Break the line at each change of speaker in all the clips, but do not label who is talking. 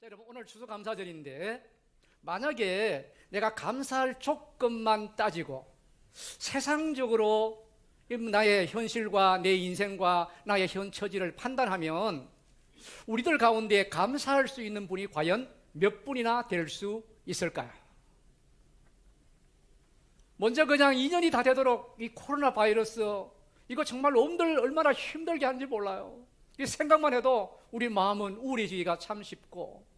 자, 여러분, 오늘 추수감사절인데 만약에 내가 감사할 조건만 따지고 세상적으로 나의 현실과 내 인생과 나의 현 처지를 판단하면 우리들 가운데 감사할 수 있는 분이 과연 몇 분이나 될 수 있을까요? 먼저 그냥 2년이 다 되도록 이 코로나 바이러스 이거 정말 놈들 얼마나 힘들게 하는지 몰라요. 이 생각만 해도 우리 마음은 우울해지기가 참 쉽고,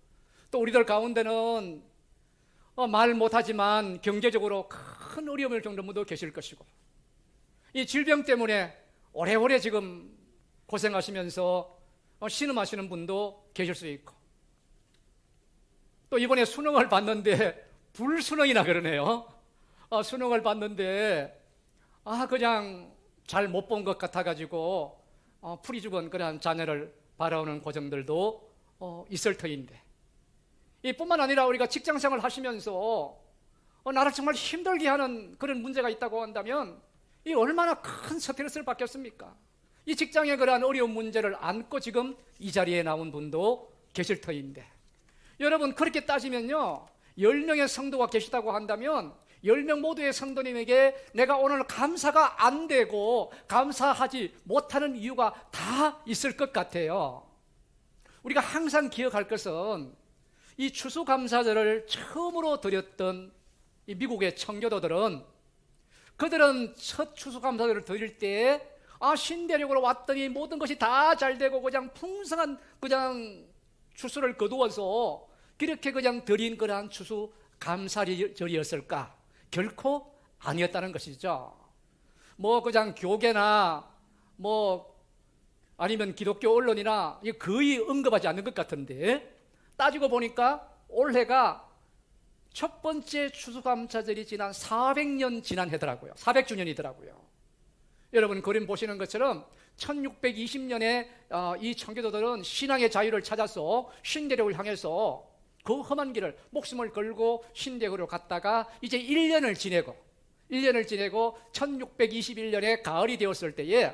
또 우리들 가운데는 말 못하지만 경제적으로 큰 어려움을 겪는 분도 계실 것이고, 이 질병 때문에 오래오래 지금 고생하시면서 신음하시는 분도 계실 수 있고, 또 이번에 수능을 봤는데 불수능이나 그러네요. 수능을 봤는데 그냥 잘 못 본 것 같아가지고 풀이 죽은 그런 자녀를 바라오는 고정들도 있을 터인데, 이뿐만 아니라 우리가 직장생활 하시면서 나를 정말 힘들게 하는 그런 문제가 있다고 한다면 이 얼마나 큰 스트레스를 받겠습니까? 이 직장의 그러한 어려운 문제를 안고 지금 이 자리에 나온 분도 계실 터인데, 여러분 그렇게 따지면요, 10명의 성도가 계시다고 한다면 10명 모두의 성도님에게 내가 오늘 감사가 안 되고 감사하지 못하는 이유가 다 있을 것 같아요. 우리가 항상 기억할 것은 이 추수감사절을 처음으로 드렸던 이 미국의 청교도들은, 그들은 첫 추수감사절을 드릴 때 신대륙으로 왔더니 모든 것이 다 잘 되고 그냥 풍성한 그냥 추수를 거두어서 그렇게 그냥 드린 그러한 추수감사절이었을까? 결코 아니었다는 것이죠. 그냥 교계나 아니면 기독교 언론이나 거의 언급하지 않는 것 같은데, 따지고 보니까 올해가 첫 번째 추수감사절이 지난 400년 지난 해더라고요. 400주년이더라고요. 여러분 그림 보시는 것처럼 1620년에 이 청교도들은 신앙의 자유를 찾아서 신대륙을 향해서 그 험한 길을 목숨을 걸고 신대륙으로 갔다가 이제 1년을 지내고 1621년에 가을이 되었을 때에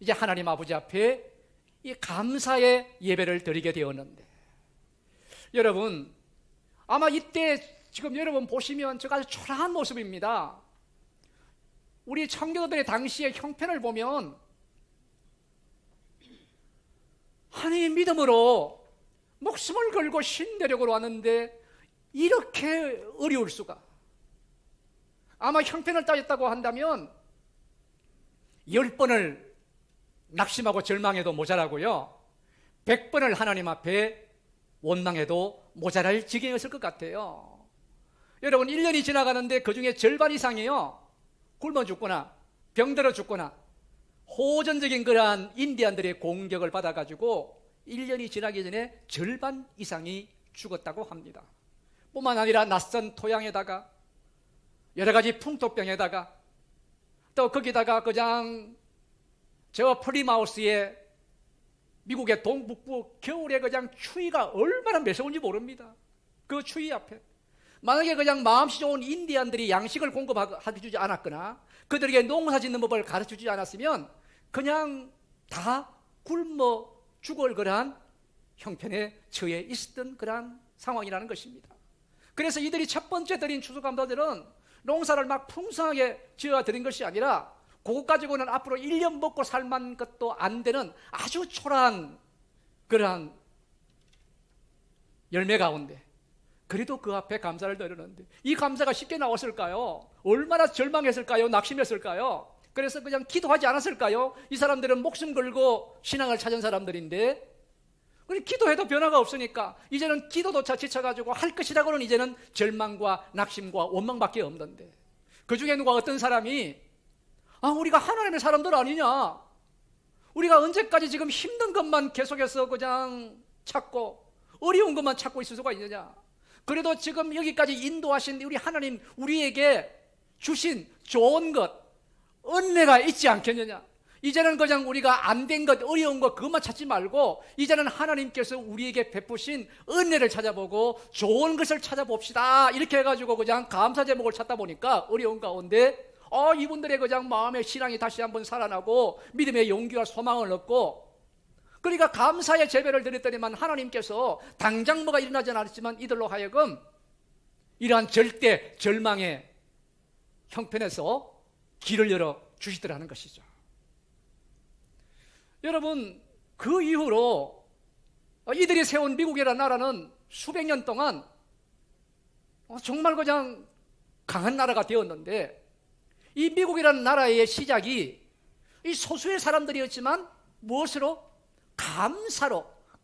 이제 하나님 아버지 앞에 이 감사의 예배를 드리게 되었는데, 여러분 아마 이때 지금 여러분 보시면 저 아주 초라한 모습입니다. 우리 청교도들의 당시의 형편을 보면 하나님의 믿음으로 목숨을 걸고 신대륙으로 왔는데 이렇게 어려울 수가. 아마 형편을 따졌다고 한다면 10번을 낙심하고 절망해도 모자라고요, 100번을 하나님 앞에 원망해도 모자랄 지경이었을 것 같아요. 여러분 1년이 지나가는데 그 중에 절반 이상이요, 굶어 죽거나 병들어 죽거나 호전적인 그러한 인디안들의 공격을 받아가지고 1년이 지나기 전에 절반 이상이 죽었다고 합니다. 뿐만 아니라 낯선 토양에다가 여러 가지 풍토병에다가 또 거기다가 그냥 저 플리마우스의 미국의 동북부 겨울에 그냥 추위가 얼마나 매서운지 모릅니다. 그 추위 앞에 만약에 그냥 마음씨 좋은 인디안들이 양식을 공급해주지 않았거나 그들에게 농사 짓는 법을 가르쳐주지 않았으면 그냥 다 굶어 죽을 그러한 형편에 처해 있었던 그러한 상황이라는 것입니다. 그래서 이들이 첫 번째 드린 추수감사절은 농사를 막 풍성하게 지어 드린 것이 아니라 그것 가지고는 앞으로 1년 먹고 살만 것도 안 되는 아주 초라한 그러한 열매 가운데 그래도 그 앞에 감사를 드렸는데, 이 감사가 쉽게 나왔을까요? 얼마나 절망했을까요? 낙심했을까요? 그래서 그냥 기도하지 않았을까요? 이 사람들은 목숨 걸고 신앙을 찾은 사람들인데, 기도해도 변화가 없으니까 이제는 기도조차 지쳐가지고 할 것이라고는 이제는 절망과 낙심과 원망밖에 없는데, 그 중에 누가 어떤 사람이 우리가 하나님의 사람들 아니냐, 우리가 언제까지 지금 힘든 것만 계속해서 그냥 찾고 어려운 것만 찾고 있을 수가 있느냐, 그래도 지금 여기까지 인도하신 우리 하나님 우리에게 주신 좋은 것 은혜가 있지 않겠느냐, 이제는 그냥 우리가 안 된 것 어려운 것 그것만 찾지 말고 이제는 하나님께서 우리에게 베푸신 은혜를 찾아보고 좋은 것을 찾아봅시다, 이렇게 해가지고 그냥 감사 제목을 찾다 보니까 어려운 가운데 이분들의 그냥 마음의 신앙이 다시 한번 살아나고 믿음의 용기와 소망을 얻고, 그러니까 감사의 제배를 드렸더니만 하나님께서 당장 뭐가 일어나지 않았지만 이들로 하여금 이러한 절대 절망의 형편에서 길을 열어 주시더라는 것이죠. 여러분, 그 이후로 이들이 세운 미국이라는 나라는 수백 년 동안 정말 그냥 강한 나라가 되었는데, 이 미국이라는 나라의 시작이 이 소수의 사람들이었지만 무엇으로?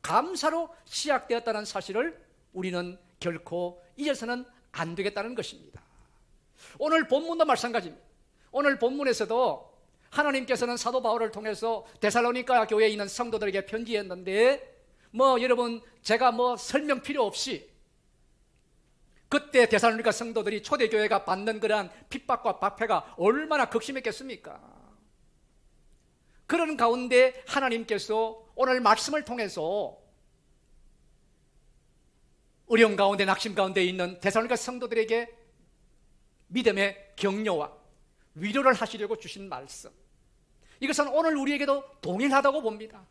감사로 시작되었다는 사실을 우리는 결코 잊어서는 안 되겠다는 것입니다. 오늘 본문도 마찬가지입니다. 오늘 본문에서도 하나님께서는 사도 바울을 통해서 데살로니가 교회에 있는 성도들에게 편지했는데, 여러분 제가 설명 필요 없이 그때 데살로니가 성도들이 초대교회가 받는 그러한 핍박과 박해가 얼마나 극심했겠습니까? 그런 가운데 하나님께서 오늘 말씀을 통해서 어려움 가운데 낙심 가운데 있는 데살로니가 성도들에게 믿음의 격려와 위로를 하시려고 주신 말씀, 이것은 오늘 우리에게도 동일하다고 봅니다.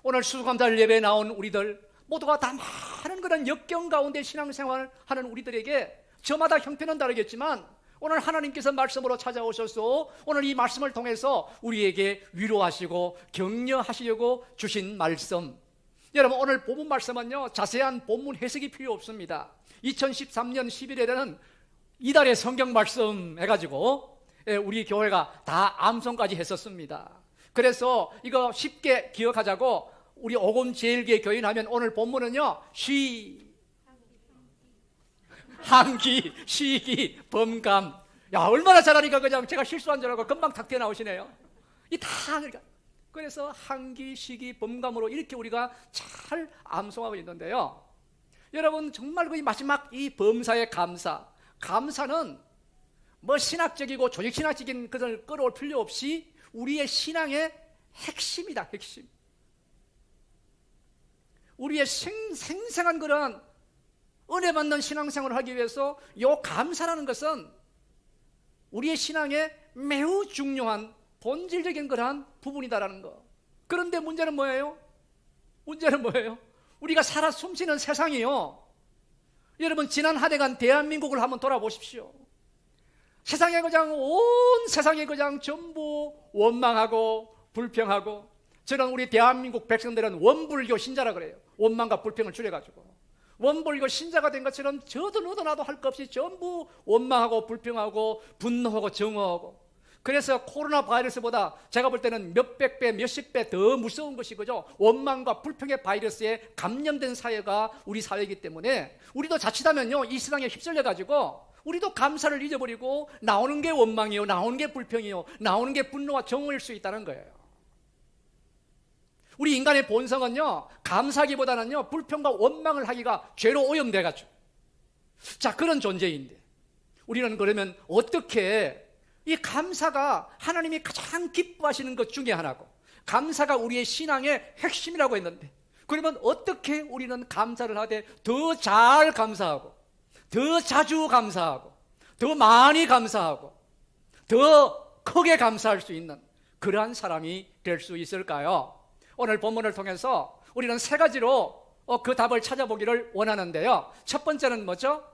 오늘 수감자를 예배에 나온 우리들 모두가 다 많은 그런 역경 가운데 신앙생활을 하는 우리들에게 저마다 형편은 다르겠지만 오늘 하나님께서 말씀으로 찾아오셔서 오늘 이 말씀을 통해서 우리에게 위로하시고 격려하시려고 주신 말씀, 여러분 오늘 본문 말씀은요 자세한 본문 해석이 필요 없습니다. 2013년 11월에는 이달의 성경 말씀 해가지고 우리 교회가 다 암송까지 했었습니다. 그래서 이거 쉽게 기억하자고 우리 오금 제일교회 교인 하면 오늘 본문은요 한기, 시기, 범감. 야, 얼마나 잘하니까 그냥 제가 실수한 줄 알고 금방 탁 튀어나오시네요. 그러니까 그래서 한기, 시기, 범감으로 이렇게 우리가 잘 암송하고 있는데요. 여러분 정말 그 마지막 이 범사의 감사는 신학적이고 조직신학적인 것을 끌어올 필요 없이 우리의 신앙의 핵심이다, 핵심. 우리의 생생한 그런 은혜 받는 신앙생활을 하기 위해서 이 감사라는 것은 우리의 신앙의 매우 중요한 본질적인 그러한 부분이다라는 거. 그런데 문제는 뭐예요? 우리가 살아 숨쉬는 세상이요, 여러분 지난 한 해간 대한민국을 한번 돌아보십시오. 세상에 그냥 온 세상에 그냥 전부 원망하고 불평하고, 저는 우리 대한민국 백성들은 원불교 신자라 그래요. 원망과 불평을 줄여가지고 원불교 신자가 된 것처럼 저도 너도 나도 할 것 없이 전부 원망하고 불평하고 분노하고 정오하고, 그래서 코로나 바이러스보다 제가 볼 때는 몇백 배 몇십 배 더 무서운 것이 그죠, 원망과 불평의 바이러스에 감염된 사회가 우리 사회이기 때문에 우리도 자칫하면요 이 세상에 휩쓸려 가지고 우리도 감사를 잊어버리고 나오는 게 원망이요, 나오는 게 불평이요, 나오는 게 분노와 정오일 수 있다는 거예요. 우리 인간의 본성은요 감사하기보다는요 불평과 원망을 하기가 죄로 오염돼가지고, 자 그런 존재인데 우리는 그러면 어떻게 이 감사가 하나님이 가장 기뻐하시는 것 중에 하나고 감사가 우리의 신앙의 핵심이라고 했는데, 그러면 어떻게 우리는 감사를 하되 더 잘 감사하고 더 자주 감사하고 더 많이 감사하고 더 크게 감사할 수 있는 그러한 사람이 될 수 있을까요? 오늘 본문을 통해서 우리는 세 가지로 그 답을 찾아보기를 원하는데요. 첫 번째는 뭐죠?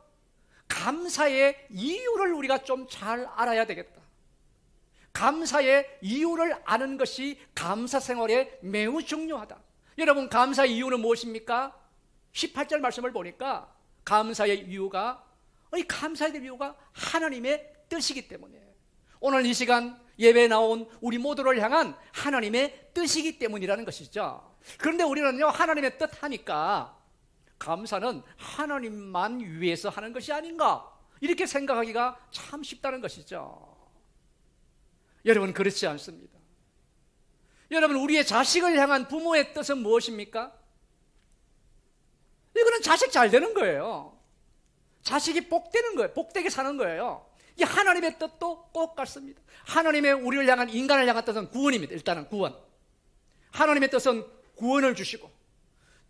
감사의 이유를 우리가 좀 잘 알아야 되겠다. 감사의 이유를 아는 것이 감사 생활에 매우 중요하다. 여러분 감사의 이유는 무엇입니까? 18절 말씀을 보니까 감사의 이유가, 감사해야 될 이유가 하나님의 뜻이기 때문에, 오늘 이 시간 예배에 나온 우리 모두를 향한 하나님의 뜻이기 때문이라는 것이죠. 그런데 우리는요 하나님의 뜻 하니까 감사는 하나님만 위해서 하는 것이 아닌가 이렇게 생각하기가 참 쉽다는 것이죠. 여러분 그렇지 않습니다. 여러분 우리의 자식을 향한 부모의 뜻은 무엇입니까? 이거는 자식 잘 되는 거예요. 자식이 복되는 거예요. 복되게 사는 거예요. 이 하나님의 뜻도 똑같습니다. 하나님의 우리를 향한, 인간을 향한 뜻은 구원입니다. 일단은 구원. 하나님의 뜻은 구원을 주시고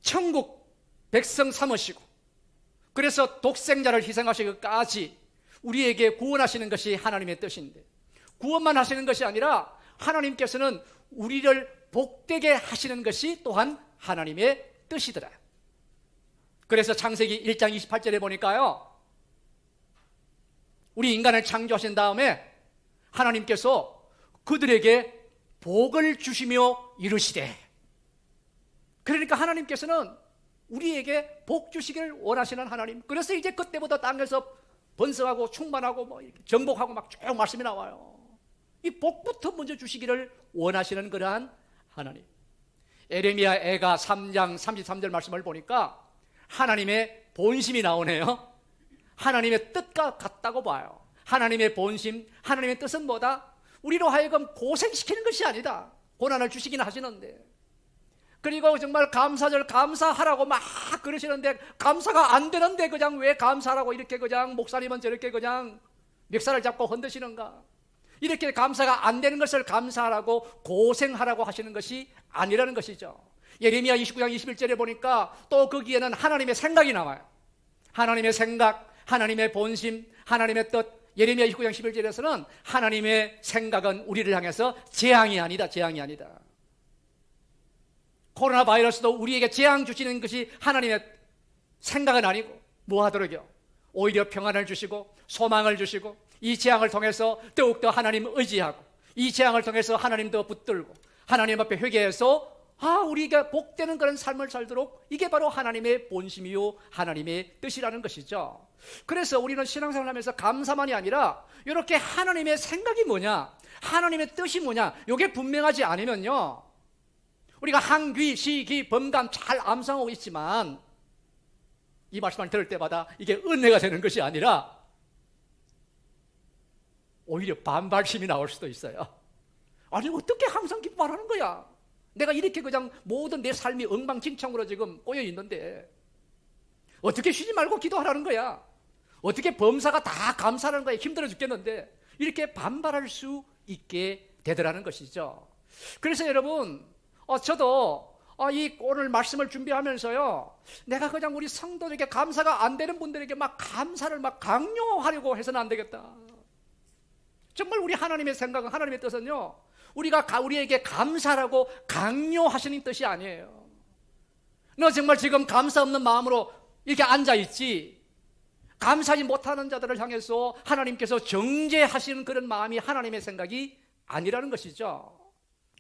천국 백성 삼으시고, 그래서 독생자를 희생하시기까지 우리에게 구원하시는 것이 하나님의 뜻인데, 구원만 하시는 것이 아니라 하나님께서는 우리를 복되게 하시는 것이 또한 하나님의 뜻이더라. 그래서 창세기 1장 28절에 보니까요, 우리 인간을 창조하신 다음에 하나님께서 그들에게 복을 주시며 이르시되, 그러니까 하나님께서는 우리에게 복 주시기를 원하시는 하나님. 그래서 이제 그때부터 땅에서 번성하고 충만하고 뭐 정복하고 막 쭉 말씀이 나와요. 이 복부터 먼저 주시기를 원하시는 그러한 하나님. 에레미야 애가 3장 33절 말씀을 보니까 하나님의 본심이 나오네요. 하나님의 뜻과 같다고 봐요. 하나님의 본심, 하나님의 뜻은 뭐다? 우리로 하여금 고생시키는 것이 아니다. 고난을 주시긴 하시는데, 그리고 정말 감사절 감사하라고 막 그러시는데 감사가 안 되는데 그냥 왜 감사하라고 이렇게 그냥 목사님은 저렇게 그냥 멱살을 잡고 흔드시는가? 이렇게 감사가 안 되는 것을 감사하라고 고생하라고 하시는 것이 아니라는 것이죠. 예레미야 29장 21절에 보니까 또 거기에는 하나님의 생각이 나와요. 하나님의 생각, 하나님의 본심, 하나님의 뜻. 예레미야 29장 11절에서는 하나님의 생각은 우리를 향해서 재앙이 아니다, 재앙이 아니다. 코로나 바이러스도 우리에게 재앙 주시는 것이 하나님의 생각은 아니고 뭐 하도록요? 오히려 평안을 주시고 소망을 주시고 이 재앙을 통해서 더욱더 하나님 의지하고 이 재앙을 통해서 하나님 더 붙들고 하나님 앞에 회개해서 우리가 복되는 그런 삶을 살도록, 이게 바로 하나님의 본심이요 하나님의 뜻이라는 것이죠. 그래서 우리는 신앙생활을 하면서 감사만이 아니라 이렇게 하나님의 생각이 뭐냐, 하나님의 뜻이 뭐냐, 이게 분명하지 않으면요, 우리가 한귀, 시기, 범감 잘 암송하고 있지만 이 말씀을 들을 때마다 이게 은혜가 되는 것이 아니라 오히려 반발심이 나올 수도 있어요. 아니 어떻게 항상 기뻐하는 거야? 내가 이렇게 그냥 모든 내 삶이 엉망진창으로 지금 꼬여 있는데 어떻게 쉬지 말고 기도하라는 거야? 어떻게 범사가 다 감사하는 거야? 힘들어 죽겠는데 이렇게 반발할 수 있게 되더라는 것이죠. 그래서 여러분, 저도 이 오늘 말씀을 준비하면서요, 내가 그냥 우리 성도들에게 감사가 안 되는 분들에게 막 감사를 막 강요하려고 해서는 안 되겠다. 정말 우리 하나님의 생각은, 하나님의 뜻은요, 우리에게 감사라고 강요하시는 뜻이 아니에요. 너 정말 지금 감사 없는 마음으로 이렇게 앉아있지, 감사하지 못하는 자들을 향해서 하나님께서 정죄하시는 그런 마음이 하나님의 생각이 아니라는 것이죠.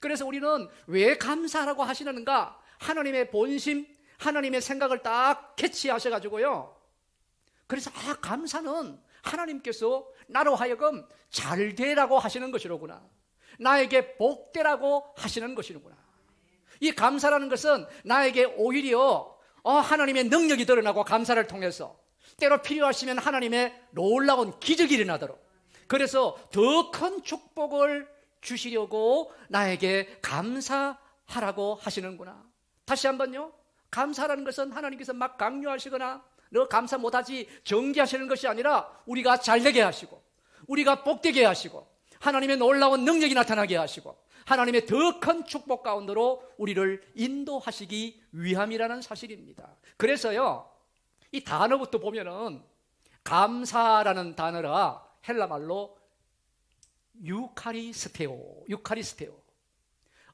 그래서 우리는 왜 감사하라고 하시는가? 하나님의 본심, 하나님의 생각을 딱 캐치하셔가지고요, 그래서 감사는 하나님께서 나로 하여금 잘 되라고 하시는 것이로구나, 나에게 복되라고 하시는 것이로구나. 이 감사라는 것은 나에게 오히려 하나님의 능력이 드러나고, 감사를 통해서 때로 필요하시면 하나님의 놀라운 기적이 일어나도록, 그래서 더 큰 축복을 주시려고 나에게 감사하라고 하시는구나. 다시 한번요, 감사라는 것은 하나님께서 막 강요하시거나 너 감사 못하지 정죄하시는 것이 아니라 우리가 잘되게 하시고, 우리가 복되게 하시고, 하나님의 놀라운 능력이 나타나게 하시고, 하나님의 더 큰 축복 가운데로 우리를 인도하시기 위함이라는 사실입니다. 그래서요, 이 단어부터 보면은 감사라는 단어라 헬라말로 유카리스테오,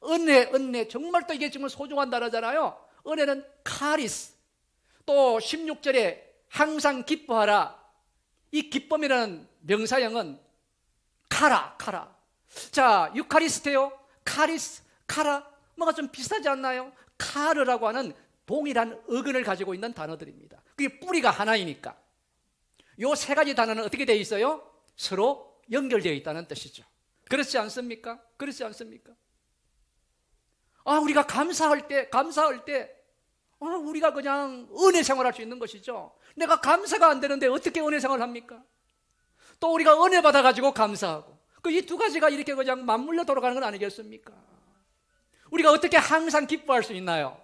은혜, 정말 또 이게 정말 소중한 단어잖아요. 은혜는 카리스, 또 16절에 항상 기뻐하라, 이 기쁨이라는 명사형은 카라. 자, 유카리스테오, 카리스, 카라, 뭐가 좀 비슷하지 않나요? 카르라고 하는 동일한 어근을 가지고 있는 단어들입니다. 그게 뿌리가 하나이니까 이 세 가지 단어는 어떻게 되어 있어요? 서로 연결되어 있다는 뜻이죠. 그렇지 않습니까? 우리가 감사할 때 우리가 그냥 은혜 생활할 수 있는 것이죠. 내가 감사가 안 되는데 어떻게 은혜 생활합니까? 또 우리가 은혜 받아가지고 감사하고, 이 두 가지가 이렇게 그냥 맞물려 돌아가는 건 아니겠습니까? 우리가 어떻게 항상 기뻐할 수 있나요?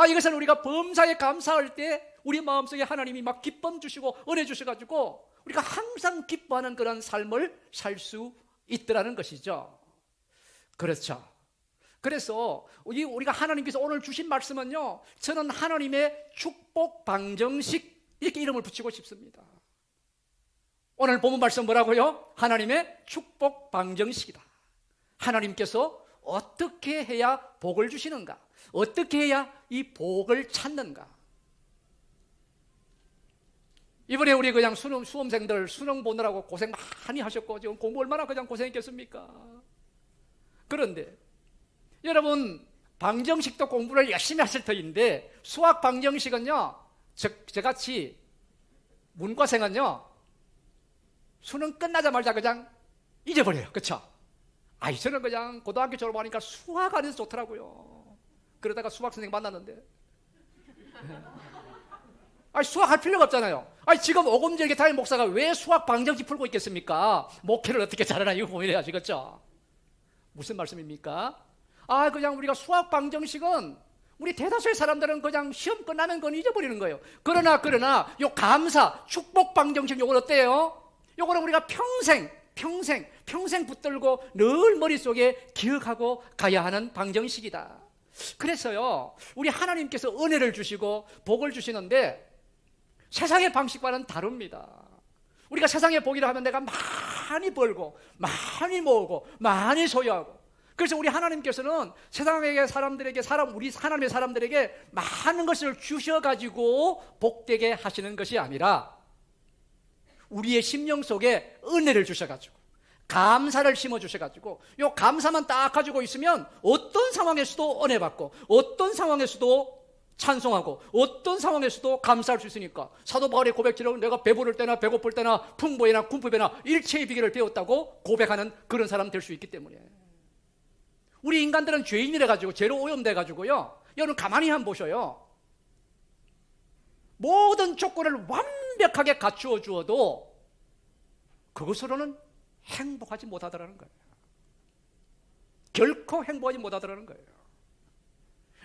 이것은 우리가 범사에 감사할 때 우리 마음속에 하나님이 막 기쁨 주시고 은혜 주셔가지고 우리가 항상 기뻐하는 그런 삶을 살 수 있더라는 것이죠. 그렇죠. 그래서 우리가 하나님께서 오늘 주신 말씀은요, 저는 하나님의 축복 방정식, 이렇게 이름을 붙이고 싶습니다. 오늘 본문 말씀 뭐라고요? 하나님의 축복 방정식이다. 하나님께서 어떻게 해야 복을 주시는가? 어떻게 해야 이 복을 찾는가? 이번에 우리 그냥 수험생들 수능 보느라고 고생 많이 하셨고 지금 공부 얼마나 그냥 고생했겠습니까? 그런데 여러분 방정식도 공부를 열심히 하실 터인데 수학 방정식은요, 저같이 문과생은요 수능 끝나자마자 그냥 잊어버려요. 그렇죠? 저는 그냥 고등학교 졸업하니까 수학 안에서 좋더라고요. 그러다가 수학 선생님 만났는데 수학 할 필요가 없잖아요. 지금 오금절개 담임 목사가 왜 수학 방정식 풀고 있겠습니까? 목회를 어떻게 잘하나 이거 고민해야지. 그렇죠? 무슨 말씀입니까? 그냥 우리가 수학 방정식은 우리 대다수의 사람들은 그냥 시험 끝나면 그건 잊어버리는 거예요. 그러나 요 감사, 축복 방정식 요건 어때요? 요거는 우리가 평생 붙들고 늘 머릿속에 기억하고 가야 하는 방정식이다. 그래서요, 우리 하나님께서 은혜를 주시고 복을 주시는데 세상의 방식과는 다릅니다. 우리가 세상의 복이라 하면 내가 많이 벌고 많이 모으고 많이 소유하고, 그래서 우리 하나님께서는 세상의 사람들에게 우리 하나님의 사람들에게 많은 것을 주셔가지고 복되게 하시는 것이 아니라 우리의 심령 속에 은혜를 주셔가지고 감사를 심어주셔가지고 요 감사만 딱 가지고 있으면 어떤 상황에서도 은혜 받고 어떤 상황에서도 찬송하고 어떤 상황에서도 감사할 수 있으니까 사도 바울의 고백처럼 내가 배부를 때나 배고플 때나 풍부에나 궁핍에나 일체의 비결을 배웠다고 고백하는 그런 사람 될 수 있기 때문에. 우리 인간들은 죄인이래 가지고 죄로 오염돼 가지고요, 여러분 가만히 한번 보셔요. 모든 조건을 완벽하게 갖추어 주어도 그것으로는 행복하지 못하더라는 거예요. 결코 행복하지 못하더라는 거예요.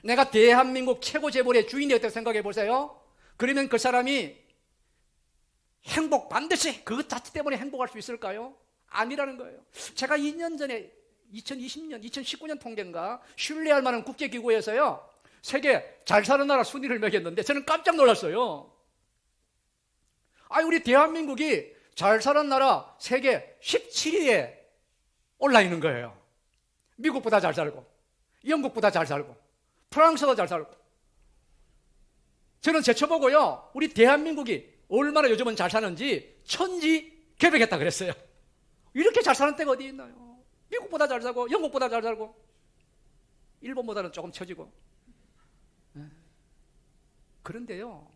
내가 대한민국 최고 재벌의 주인이었다고 생각해 보세요. 그러면 그 사람이 행복 반드시 그것 자체 때문에 행복할 수 있을까요? 아니라는 거예요. 제가 2년 전에 2019년 통계인가 신뢰할 만한 국제기구에서요 세계 잘 사는 나라 순위를 매겼는데 저는 깜짝 놀랐어요. 우리 대한민국이 잘 사는 나라 세계 17위에 올라 있는 거예요. 미국보다 잘 살고 영국보다 잘 살고 프랑스보다 잘 살고. 저는 제쳐보고요, 우리 대한민국이 얼마나 요즘은 잘 사는지 천지개벽했다 그랬어요. 이렇게 잘 사는 때가 어디 있나요? 미국보다 잘 살고 영국보다 잘 살고 일본보다는 조금 처지고. 그런데요,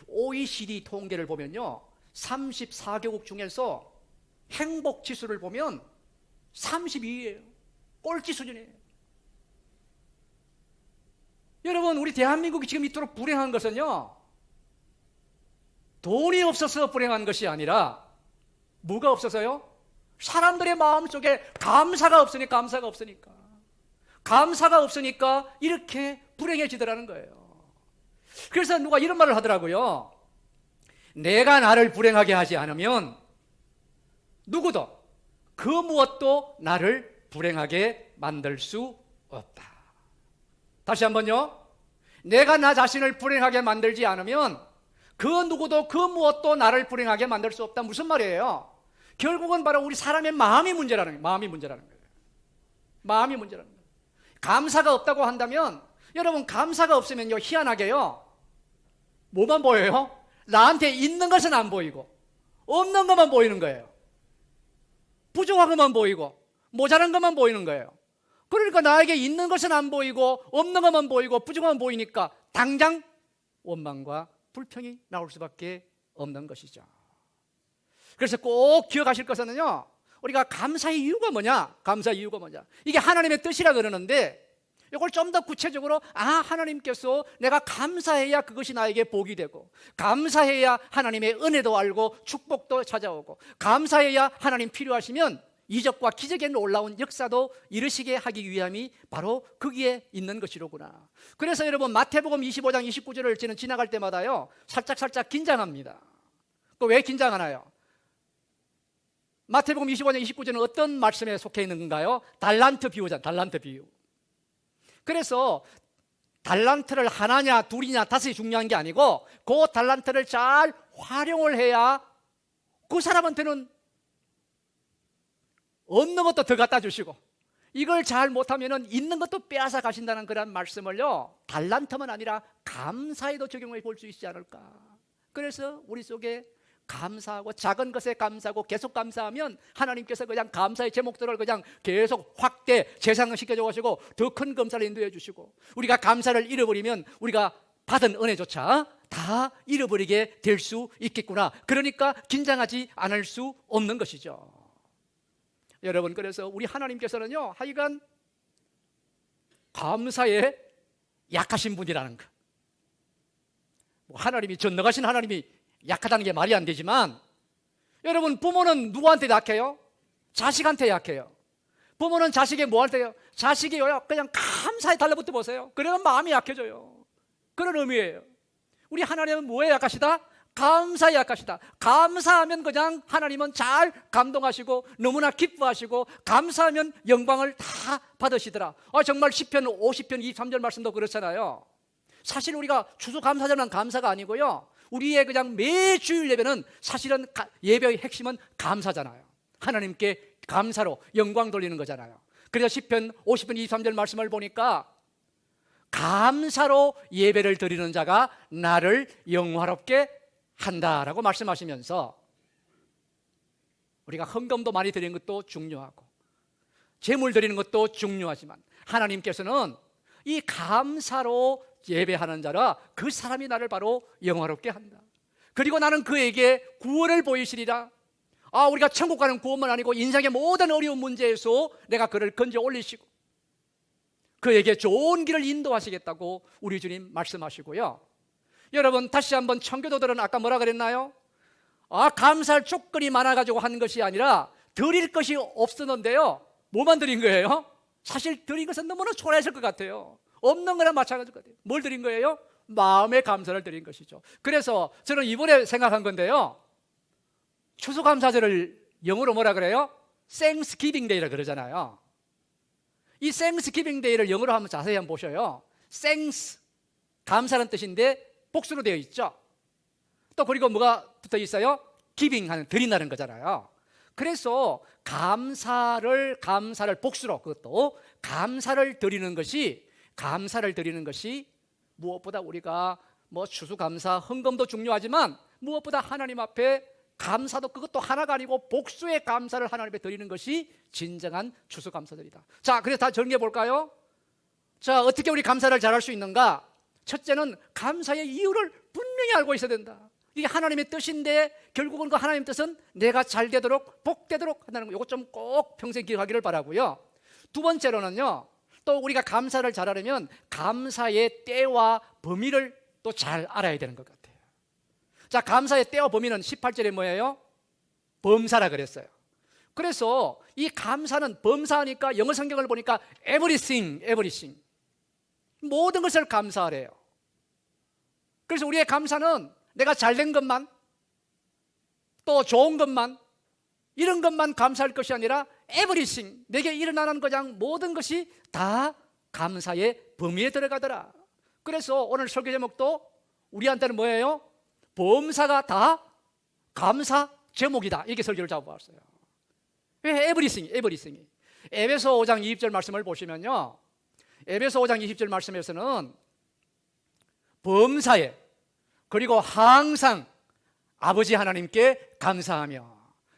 OECD 통계를 보면요 34개국 중에서 행복 지수를 보면 32위예요. 꼴찌 수준이에요. 여러분, 우리 대한민국이 지금 이토록 불행한 것은요 돈이 없어서 불행한 것이 아니라 뭐가 없어서요? 사람들의 마음속에 감사가 없으니까 이렇게 불행해지더라는 거예요. 그래서 누가 이런 말을 하더라고요. 내가 나를 불행하게 하지 않으면 누구도 그 무엇도 나를 불행하게 만들 수 없다. 다시 한번요. 내가 나 자신을 불행하게 만들지 않으면 그 누구도 그 무엇도 나를 불행하게 만들 수 없다. 무슨 말이에요? 결국은 바로 우리 사람의 마음이 문제라는 거예요. 마음이 문제라는 거예요. 감사가 없다고 한다면, 여러분 감사가 없으면요 희한하게요 뭐만 보여요? 나한테 있는 것은 안 보이고 없는 것만 보이는 거예요. 부족한 것만 보이고 모자란 것만 보이는 거예요. 그러니까 나에게 있는 것은 안 보이고 없는 것만 보이고 부족한 것만 보이니까 당장 원망과 불평이 나올 수밖에 없는 것이죠. 그래서 꼭 기억하실 것은요, 우리가 감사의 이유가 뭐냐? 이게 하나님의 뜻이라 그러는데 이걸 좀 더 구체적으로 하나님께서 내가 감사해야 그것이 나에게 복이 되고, 감사해야 하나님의 은혜도 알고 축복도 찾아오고, 감사해야 하나님 필요하시면 이적과 기적에 놀라운 역사도 이루시게 하기 위함이 바로 거기에 있는 것이로구나. 그래서 여러분 마태복음 25장 29절을 저는 지나갈 때마다요 살짝 긴장합니다. 왜 긴장하나요? 마태복음 25장 29절은 어떤 말씀에 속해 있는 건가요? 달란트 비유. 그래서 달란트를 하나냐 둘이냐 다섯이 중요한 게 아니고 그 달란트를 잘 활용을 해야 그 사람한테는 없는 것도 더 갖다 주시고 이걸 잘 못하면은 있는 것도 빼앗아 가신다는 그런 말씀을요, 달란트만 아니라 감사에도 적용해 볼 수 있지 않을까. 그래서 우리 속에 감사하고, 작은 것에 감사하고 계속 감사하면 하나님께서 그냥 감사의 제목들을 그냥 계속 확대 재상시켜 주시고 더 큰 감사를 인도해 주시고, 우리가 감사를 잃어버리면 우리가 받은 은혜조차 다 잃어버리게 될 수 있겠구나. 그러니까 긴장하지 않을 수 없는 것이죠. 여러분, 그래서 우리 하나님께서는요, 하여간 감사에 약하신 분이라는 거. 하나님이, 전능하신 하나님이 약하다는 게 말이 안 되지만, 여러분, 부모는 누구한테 약해요? 자식한테 약해요. 부모는 자식이 뭐한테요? 자식이요, 그냥 감사에 달라붙어 보세요. 그러면 마음이 약해져요. 그런 의미예요. 우리 하나님은 뭐에 약하시다? 감사에 약하시다. 감사하면 그냥 하나님은 잘 감동하시고 너무나 기뻐하시고, 감사하면 영광을 다 받으시더라. 정말 시편 50편 23절 말씀도 그렇잖아요. 사실 우리가 추수감사절만 감사가 아니고요, 우리의 그냥 매주일 예배는 사실은 예배의 핵심은 감사잖아요. 하나님께 감사로 영광 돌리는 거잖아요. 그래서 시편 50편 23절 말씀을 보니까 감사로 예배를 드리는 자가 나를 영화롭게 한다라고 말씀하시면서, 우리가 헌금도 많이 드리는 것도 중요하고 제물 드리는 것도 중요하지만 하나님께서는 이 감사로 예배하는 자라 그 사람이 나를 바로 영화롭게 한다. 그리고 나는 그에게 구원을 보이시리라. 우리가 천국 가는 구원만 아니고 인생의 모든 어려운 문제에서 내가 그를 건져 올리시고 그에게 좋은 길을 인도하시겠다고 우리 주님 말씀하시고요. 여러분, 다시 한번 청교도들은 아까 뭐라 그랬나요? 감사할 조건이 많아가지고 한 것이 아니라 드릴 것이 없었는데요, 뭐만 드린 거예요? 사실 드린 것은 너무나 초라했을 것 같아요. 없는 거랑 마찬가지일 것 같아요. 뭘 드린 거예요? 마음의 감사를 드린 것이죠. 그래서 저는 이번에 생각한 건데요, 추수감사절을 영어로 뭐라 그래요? Thanksgiving Day라 그러잖아요. 이 Thanksgiving Day를 영어로 한번 자세히 한번 보셔요. Thanks, 감사라는 뜻인데 복수로 되어 있죠. 또 그리고 뭐가 붙어 있어요? Giving 하는, 드린다는 거잖아요. 그래서 감사를 복수로, 그것도 감사를 드리는 것이 무엇보다 우리가 추수감사, 헌금도 중요하지만 무엇보다 하나님 앞에 감사도, 그것도 하나가 아니고 복수의 감사를 하나님 앞에 드리는 것이 진정한 추수감사절이다. 자, 그래서 다 정리해 볼까요? 자, 어떻게 우리 감사를 잘할 수 있는가? 첫째는 감사의 이유를 분명히 알고 있어야 된다. 이게 하나님의 뜻인데 결국은 그 하나님의 뜻은 내가 잘 되도록, 복되도록 한다는 거, 이거 좀 꼭 평생 기억하기를 바라고요. 두 번째로는요, 또 우리가 감사를 잘하려면 감사의 때와 범위를 또 잘 알아야 되는 것 같아요. 자, 감사의 때와 범위는 18절에 뭐예요? 범사라 그랬어요. 그래서 이 감사는, 범사하니까 영어 성경을 보니까 everything, 모든 것을 감사하래요. 그래서 우리의 감사는 내가 잘된 것만, 또 좋은 것만, 이런 것만 감사할 것이 아니라 everything, 내게 일어나는 그냥 모든 것이 다 감사의 범위에 들어가더라. 그래서 오늘 설교 제목도 우리한테는 뭐예요? 범사가 다 감사 제목이다, 이렇게 설교를 잡아봤어요. 왜 everything? 에베소 5장 20절 말씀을 보시면요, 에베소 5장 20절 말씀에서는 범사에, 그리고 항상 아버지 하나님께 감사하며,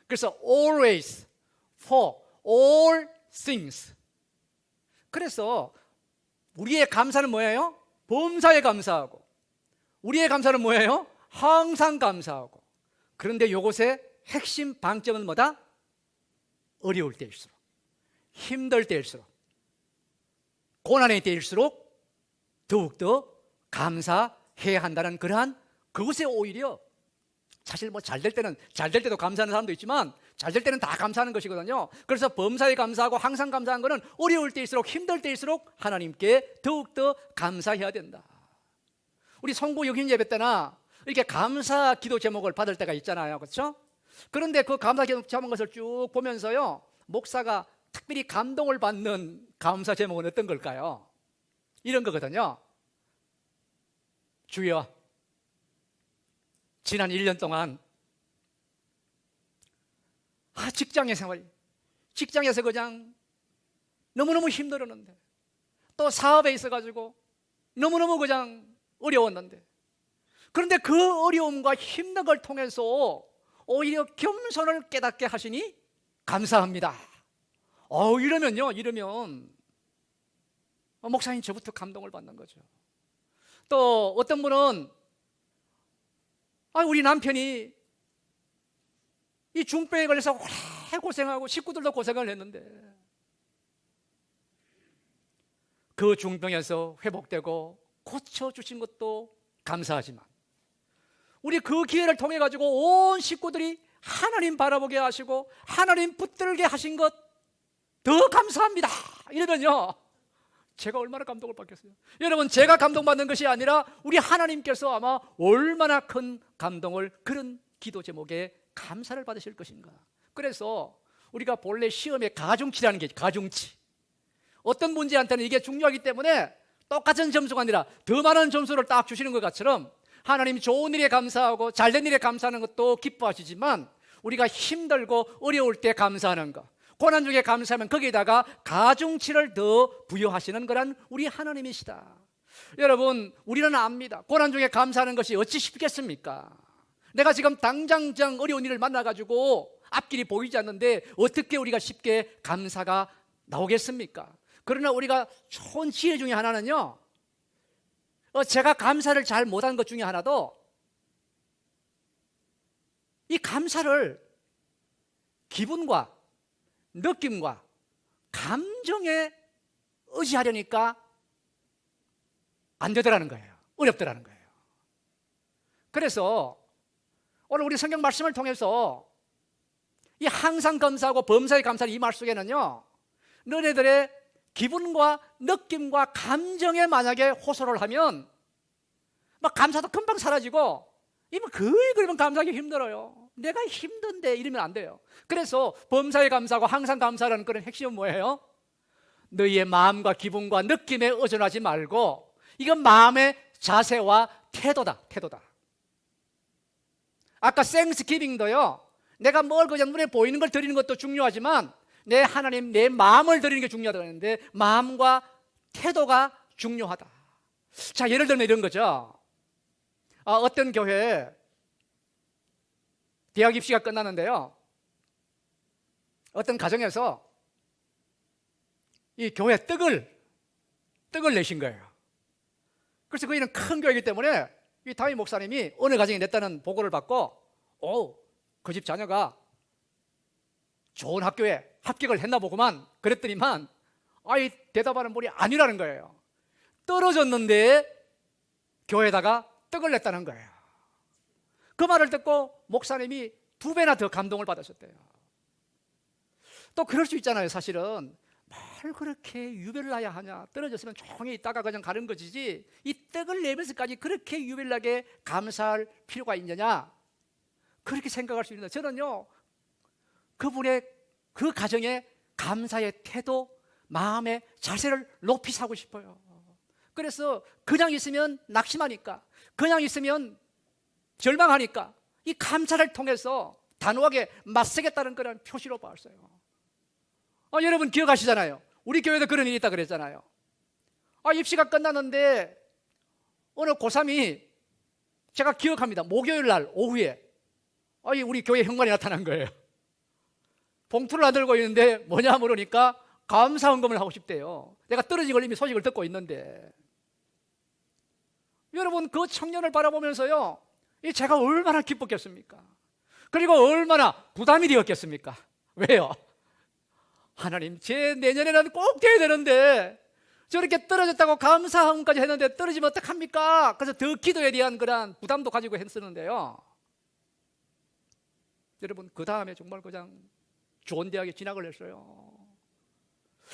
그래서 always for all things. 그래서 우리의 감사는 뭐예요? 범사에 감사하고, 우리의 감사는 뭐예요? 항상 감사하고. 그런데 이것의 핵심 방점은 뭐다? 어려울 때일수록, 힘들 때일수록, 고난의 때일수록 더욱더 감사해야 한다는 그러한, 그것에 오히려 사실 잘 될 때도 감사하는 사람도 있지만 잘 될 때는 다 감사하는 것이거든요. 그래서 범사에 감사하고 항상 감사한 것은 어려울 때일수록, 힘들 때일수록 하나님께 더욱더 감사해야 된다. 우리 송구 영신 예배 때나 이렇게 감사 기도 제목을 받을 때가 있잖아요, 그렇죠? 그런데 그 감사 기도 제목 것을 쭉 보면서요, 목사가 특별히 감동을 받는 감사 제목은 어떤 걸까요? 이런 거거든요. 주여, 지난 1년 동안 직장에서 그냥 너무너무 힘들었는데, 또 사업에 있어가지고 너무너무 그냥 어려웠는데, 그런데 그 어려움과 힘든 걸 통해서 오히려 겸손을 깨닫게 하시니 감사합니다. 이러면 목사님 저부터 감동을 받는 거죠. 또 어떤 분은 우리 남편이 이 중병에 걸려서 오래 고생하고 식구들도 고생을 했는데 그 중병에서 회복되고 고쳐주신 것도 감사하지만 우리 그 기회를 통해 가지고 온 식구들이 하나님 바라보게 하시고 하나님 붙들게 하신 것 더 감사합니다. 이러면요, 제가 얼마나 감동을 받겠어요. 여러분, 제가 감동받는 것이 아니라 우리 하나님께서 아마 얼마나 큰 감동을 그런 기도 제목에 감사를 받으실 것인가. 그래서 우리가 본래 시험에 가중치라는 게 가중치, 어떤 문제한테는 이게 중요하기 때문에 똑같은 점수가 아니라 더 많은 점수를 딱 주시는 것처럼 하나님 좋은 일에 감사하고 잘된 일에 감사하는 것도 기뻐하시지만 우리가 힘들고 어려울 때 감사하는 것, 고난 중에 감사하면 거기에다가 가중치를 더 부여하시는 거란 우리 하나님이시다. 여러분, 우리는 압니다. 고난 중에 감사하는 것이 어찌 쉽겠습니까? 내가 지금 당장 어려운 일을 만나가지고 앞길이 보이지 않는데 어떻게 우리가 쉽게 감사가 나오겠습니까? 그러나 우리가 좋은 지혜 중에 하나는요, 제가 감사를 잘 못하는 것 중에 하나도 이 감사를 기분과 느낌과 감정에 의지하려니까 안 되더라는 거예요. 어렵더라는 거예요. 그래서 오늘 우리 성경 말씀을 통해서 이 항상 감사하고 범사에 감사하는 이 말 속에는요, 너네들의 기분과 느낌과 감정에 만약에 호소를 하면 막 감사도 금방 사라지고 거의 그러면 감사하기 힘들어요. 내가 힘든데 이러면 안 돼요. 그래서 범사에 감사하고 항상 감사라는 그런 핵심은 뭐예요? 너희의 마음과 기분과 느낌에 의존하지 말고 이건 마음의 자세와 태도다. 아까 땡스기빙도요, 내가 뭘 그냥 눈에 보이는 걸 드리는 것도 중요하지만 내 하나님, 내 마음을 드리는 게 중요하다고 했는데 마음과 태도가 중요하다. 자, 예를 들면 이런 거죠. 어떤 교회에 대학 입시가 끝났는데요, 어떤 가정에서 이 교회 떡을 내신 거예요. 그래서 거기는 큰 교회이기 때문에 이 담임 목사님이 어느 가정이 냈다는 보고를 받고 그 집 자녀가 좋은 학교에 합격을 했나 보구만 그랬더니만 이 대답하는 분이 아니라는 거예요. 떨어졌는데 교회에다가 떡을 냈다는 거예요. 그 말을 듣고 목사님이 2배나 더 감동을 받으셨대요. 또 그럴 수 있잖아요. 사실은 뭘 그렇게 유별나야 하냐, 떨어졌으면 조용히 있다가 그냥 가는 것이지 이 떡을 내면서까지 그렇게 유별나게 감사할 필요가 있느냐, 그렇게 생각할 수 있는데 저는요, 그분의 그 가정의 감사의 태도, 마음의 자세를 높이 사고 싶어요. 그래서 그냥 있으면 낙심하니까, 그냥 있으면 절망하니까 이 감사를 통해서 단호하게 맞서겠다는 그런 표시로 봤어요. 여러분 기억하시잖아요. 우리 교회도 그런 일이 있다 그랬잖아요. 입시가 끝났는데 어느 고3이, 제가 기억합니다, 목요일 날 오후에 우리 교회 현관에 나타난 거예요. 봉투를 안 들고 있는데 뭐냐 물으니까 감사헌금을 하고 싶대요. 내가 떨어진 걸 이미 소식을 듣고 있는데. 여러분, 그 청년을 바라보면서요, 제가 얼마나 기뻤겠습니까? 그리고 얼마나 부담이 되었겠습니까? 왜요? 하나님, 제 내년에는 꼭 돼야 되는데 저렇게 떨어졌다고 감사함까지 했는데 떨어지면 어떡합니까? 그래서 더 기도에 대한 그런 부담도 가지고 했었는데요, 여러분, 그 다음에 정말 그냥 좋은 대학에 진학을 했어요.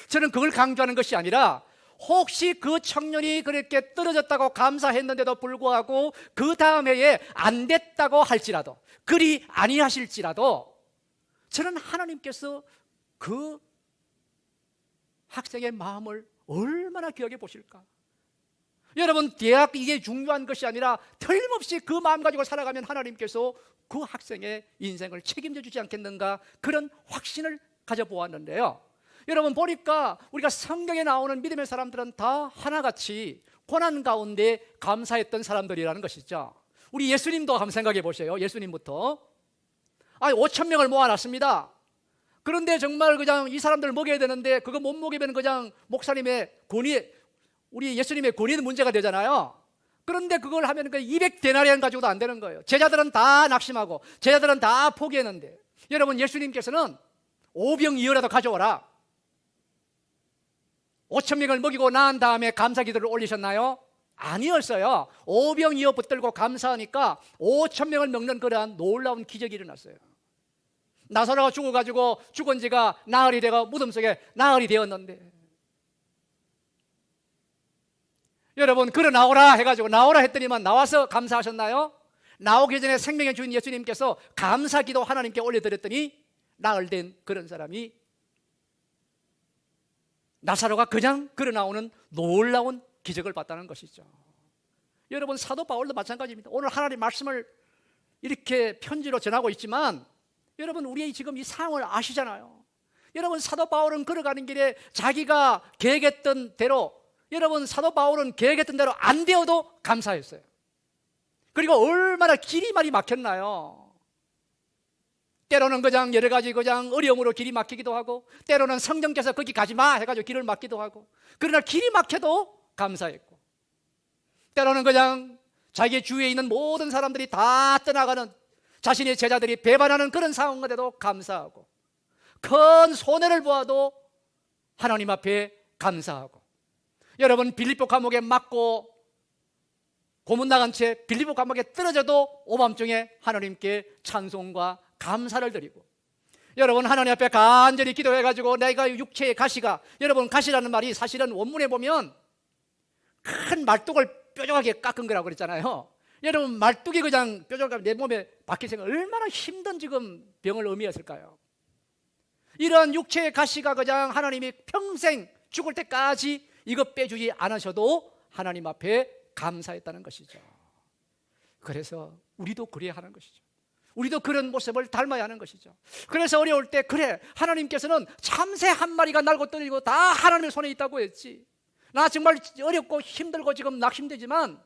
저는 그걸 강조하는 것이 아니라 혹시 그 청년이 그렇게 떨어졌다고 감사했는데도 불구하고 그 다음 해에 안 됐다고 할지라도, 그리 아니하실지라도 저는 하나님께서 그 학생의 마음을 얼마나 기억해 보실까. 여러분, 대학 이게 중요한 것이 아니라 틀림없이 그 마음 가지고 살아가면 하나님께서 그 학생의 인생을 책임져 주지 않겠는가, 그런 확신을 가져보았는데요. 여러분 보니까 우리가 성경에 나오는 믿음의 사람들은 다 하나같이 고난 가운데 감사했던 사람들이라는 것이죠. 우리 예수님도 한번 생각해 보세요. 예수님부터 5천 명을 모아놨습니다. 그런데 정말 그냥 이 사람들을 먹여야 되는데 그거 못 먹이면 그냥 목사님의 권위, 우리 예수님의 권위는 문제가 되잖아요. 그런데 그걸 하면 200데나리온 가지고도 안 되는 거예요. 제자들은 다 낙심하고 제자들은 다 포기했는데, 여러분 예수님께서는 오병이어라도 가져오라. 5천 명을 먹이고 난 다음에 감사 기도를 올리셨나요? 아니었어요. 오병이어 붙들고 감사하니까 5천 명을 먹는 그러한 놀라운 기적이 일어났어요. 나사로가 죽어가지고 죽은 지가 나흘이 되고 무덤 속에 나흘이 되었는데, 여러분 그러 나오라 해가지고 나오라 했더니만 나와서 감사하셨나요? 나오기 전에 생명의 주인 예수님께서 감사 기도 하나님께 올려드렸더니 나흘 된 그런 사람이, 나사로가 그냥 걸어 나오는 놀라운 기적을 봤다는 것이죠. 여러분 사도 바울도 마찬가지입니다. 오늘 하나님의 말씀을 이렇게 편지로 전하고 있지만 여러분 우리 지금 이 상황을 아시잖아요. 여러분 사도 바울은 걸어가는 길에 자기가 계획했던 대로, 여러분 사도 바울은 계획했던 대로 안 되어도 감사했어요. 그리고 얼마나 길이 많이 막혔나요? 때로는 그냥 여러 가지 그냥 어려움으로 길이 막히기도 하고, 때로는 성령께서 거기 가지 마 해가지고 길을 막기도 하고, 그러나 길이 막혀도 감사했고, 때로는 그냥 자기 주위에 있는 모든 사람들이 다 떠나가는, 자신의 제자들이 배반하는 그런 상황인데도 감사하고, 큰 손해를 보아도 하나님 앞에 감사하고, 여러분 빌립보 감옥에 맞고 고문 나간 채 빌립보 감옥에 떨어져도 오밤중에 하나님께 찬송과 감사를 드리고, 여러분 하나님 앞에 간절히 기도해가지고 내가 육체의 가시가, 여러분 가시라는 말이 사실은 원문에 보면 큰 말뚝을 뾰족하게 깎은 거라고 그랬잖아요. 여러분 말뚝이 그냥 뾰족하게 내 몸에 박히니까 얼마나 힘든 지금 병을 의미했을까요? 이러한 육체의 가시가 그냥 하나님이 평생 죽을 때까지 이거 빼주지 않으셔도 하나님 앞에 감사했다는 것이죠. 그래서 우리도 그래야 하는 것이죠. 우리도 그런 모습을 닮아야 하는 것이죠. 그래서 어려울 때 그래, 하나님께서는 참새 한 마리가 날고 떨어지고 다 하나님의 손에 있다고 했지. 나 정말 어렵고 힘들고 지금 낙심되지만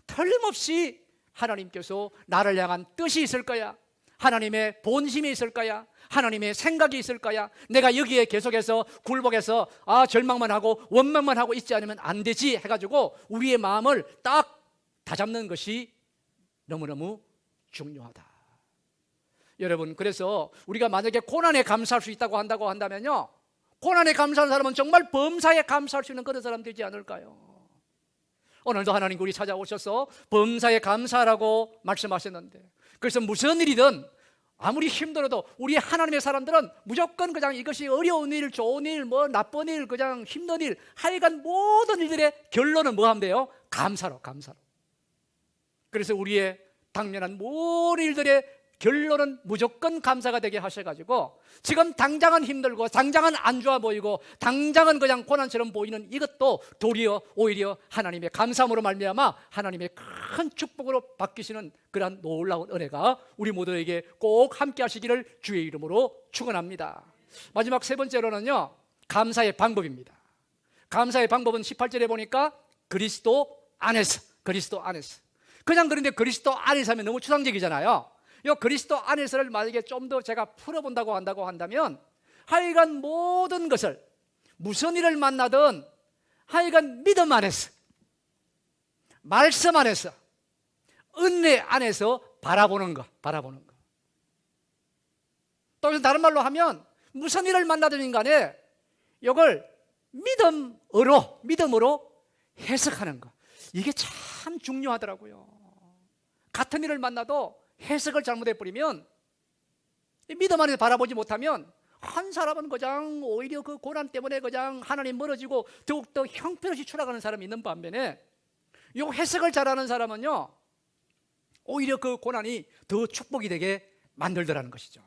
틀림없이 하나님께서 나를 향한 뜻이 있을 거야. 하나님의 본심이 있을 거야. 하나님의 생각이 있을 거야. 내가 여기에 계속해서 굴복해서 절망만 하고 원망만 하고 있지 않으면 안 되지 해가지고 우리의 마음을 딱 다잡는 것이 너무너무 중요하다. 여러분 그래서 우리가 만약에 고난에 감사할 수 있다고 한다면요, 고난에 감사하는 사람은 정말 범사에 감사할 수 있는 그런 사람 되지 않을까요? 오늘도 하나님 우리 찾아오셔서 범사에 감사하라고 말씀하셨는데, 그래서 무슨 일이든 아무리 힘들어도 우리 하나님의 사람들은 무조건 그냥 이것이 어려운 일, 좋은 일, 뭐 나쁜 일, 그냥 힘든 일, 하여간 모든 일들의 결론은 뭐 하면 돼요? 감사로. 그래서 우리의 당면한 모든 일들의 결론은 무조건 감사가 되게 하셔가지고, 지금 당장은 힘들고 당장은 안 좋아 보이고 당장은 그냥 고난처럼 보이는 이것도 도리어 오히려 하나님의 감사함으로 말미암아 하나님의 큰 축복으로 바뀌시는 그러한 놀라운 은혜가 우리 모두에게 꼭 함께 하시기를 주의 이름으로 축원합니다. 마지막 세 번째로는요, 감사의 방법입니다. 감사의 방법은 18절에 보니까 그리스도 안에서. 그냥 그런데 그리스도 안에서 하면 너무 추상적이잖아요. 이 그리스도 안에서를 만약에 좀 더 제가 풀어본다고 한다면, 하여간 모든 것을 무슨 일을 만나든 하여간 믿음 안에서, 말씀 안에서, 은혜 안에서 바라보는 것. 또 다른 말로 하면 무슨 일을 만나든 간에 이걸 믿음으로 해석하는 것. 이게 참 중요하더라고요. 같은 일을 만나도 해석을 잘못해버리면, 믿음 안에서 바라보지 못하면 한 사람은 그냥 오히려 그 고난 때문에 그냥 하나님 멀어지고 더욱더 형편없이 추락하는 사람이 있는 반면에, 이 해석을 잘하는 사람은요 오히려 그 고난이 더 축복이 되게 만들더라는 것이죠.